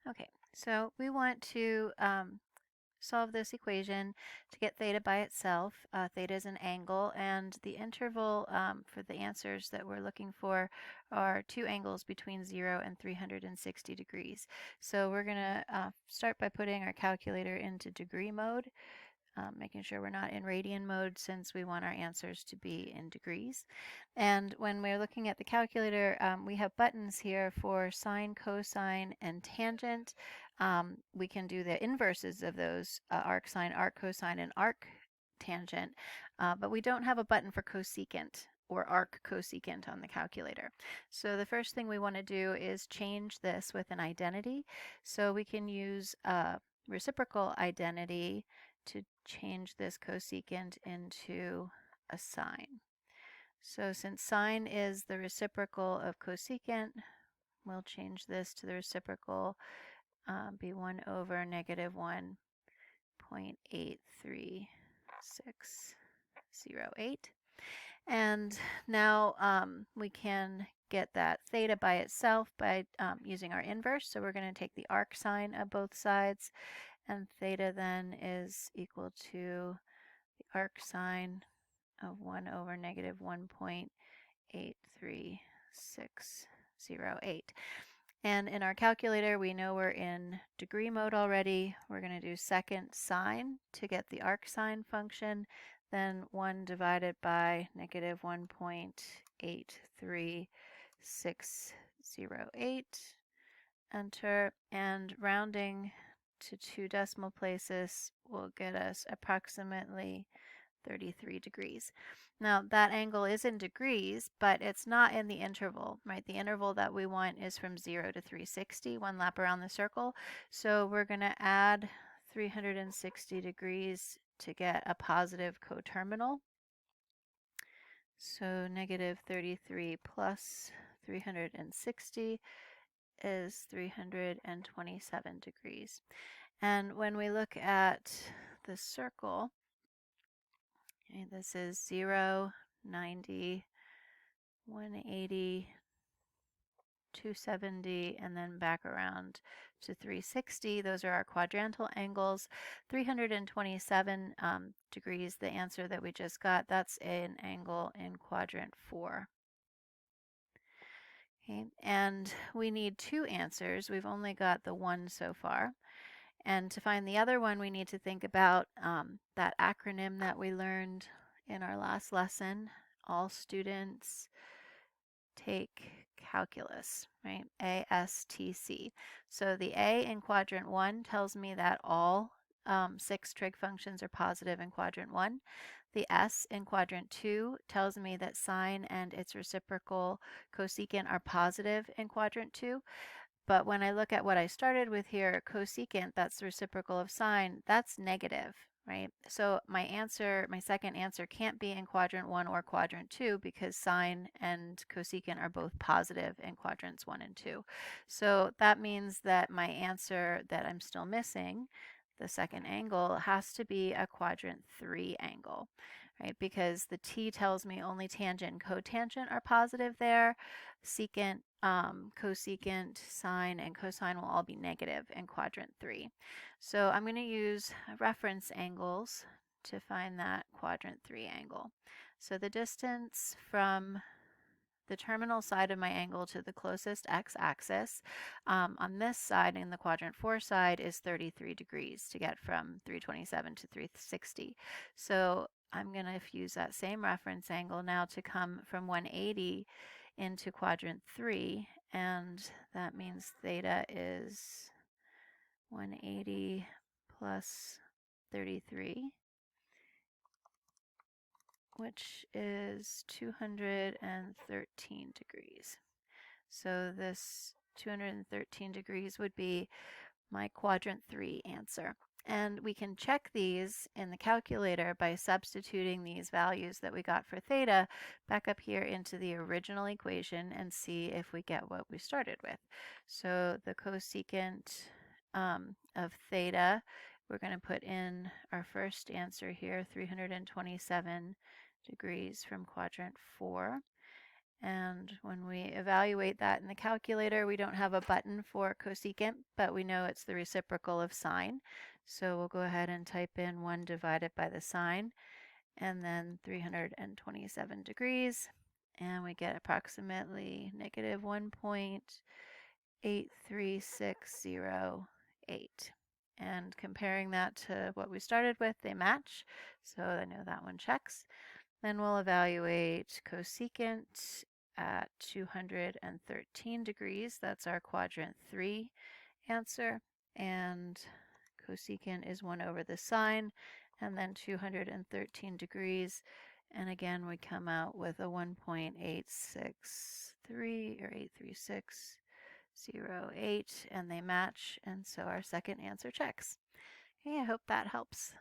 Okay, so we want to solve this equation to get theta by itself. Theta is an angle, and the interval for the answers that we're looking for are two angles between 0 and 360 degrees. So we're going to start by putting our calculator into degree mode, making sure we're not in radian mode since we want our answers to be in degrees. And when we're looking at the calculator, we have buttons here for sine, cosine, and tangent. We can do the inverses of those, arc sine, arc cosine, and arc tangent, but we don't have a button for cosecant or arc cosecant on the calculator. So the first thing we want to do is change this with an identity. So we can use a reciprocal identity to change this cosecant into a sine. So since sine is the reciprocal of cosecant, we'll change this to the reciprocal, be 1 over negative 1.83608. And now we can get that theta by itself by using our inverse. So we're going to take the arc sine of both sides, and theta then is equal to the arc sine of 1 over negative 1.83608. And in our calculator, we know we're in degree mode already. We're going to do second sine to get the arc sine function, then 1 divided by negative 1.83608, enter, and rounding to 2 decimal places will get us approximately 33 degrees. Now that angle is in degrees, but it's not in the interval, right? The interval that we want is from 0 to 360, one lap around the circle. So we're going to add 360 degrees to get a positive coterminal. So negative 33 plus 360 is 327 degrees. And when we look at the circle, okay, this is 0, 90, 180, 270, and then back around to 360. Those are our quadrantal angles. 327 degrees, the answer that we just got, that's an angle in quadrant 4. Okay, and we need 2 answers. We've only got the 1 so far. And to find the other one, we need to think about that acronym that we learned in our last lesson. All students take calculus, right? ASTC. So the A in quadrant 1 tells me that all 6 trig functions are positive in quadrant 1. The S in quadrant 2 tells me that sine and its reciprocal cosecant are positive in quadrant 2. But when I look at what I started with here, cosecant, that's the reciprocal of sine, that's negative, right? So my answer, my second answer can't be in quadrant 1 or quadrant 2 because sine and cosecant are both positive in quadrants 1 and 2. So that means that my answer that I'm still missing, the second angle, has to be a quadrant 3 angle, right? Because the T tells me only tangent and cotangent are positive there. Secant, cosecant, sine, and cosine will all be negative in quadrant 3. So I'm going to use reference angles to find that quadrant 3 angle. So the distance from the terminal side of my angle to the closest x-axis on this side, in the quadrant 4 side, is 33 degrees to get from 327 to 360. So I'm going to use that same reference angle now to come from 180 into quadrant 3, and that means theta is 180 plus 33, which is 213 degrees. So this 213 degrees would be my quadrant 3 answer. And we can check these in the calculator by substituting these values that we got for theta back up here into the original equation and see if we get what we started with. So the cosecant of theta, we're going to put in our first answer here, 327 degrees from quadrant 4. And when we evaluate that in the calculator, we don't have a button for cosecant, but we know it's the reciprocal of sine. So we'll go ahead and type in 1 divided by the sine, and then 327 degrees. And we get approximately negative 1.83608. And comparing that to what we started with, they match. So I know that one checks. Then we'll evaluate cosecant at 213 degrees. That's our quadrant 3 answer. And cosecant is 1 over the sine, and then 213 degrees. And again, we come out with a 1.863 or 83608, and they match. And so our second answer checks. Okay, I hope that helps.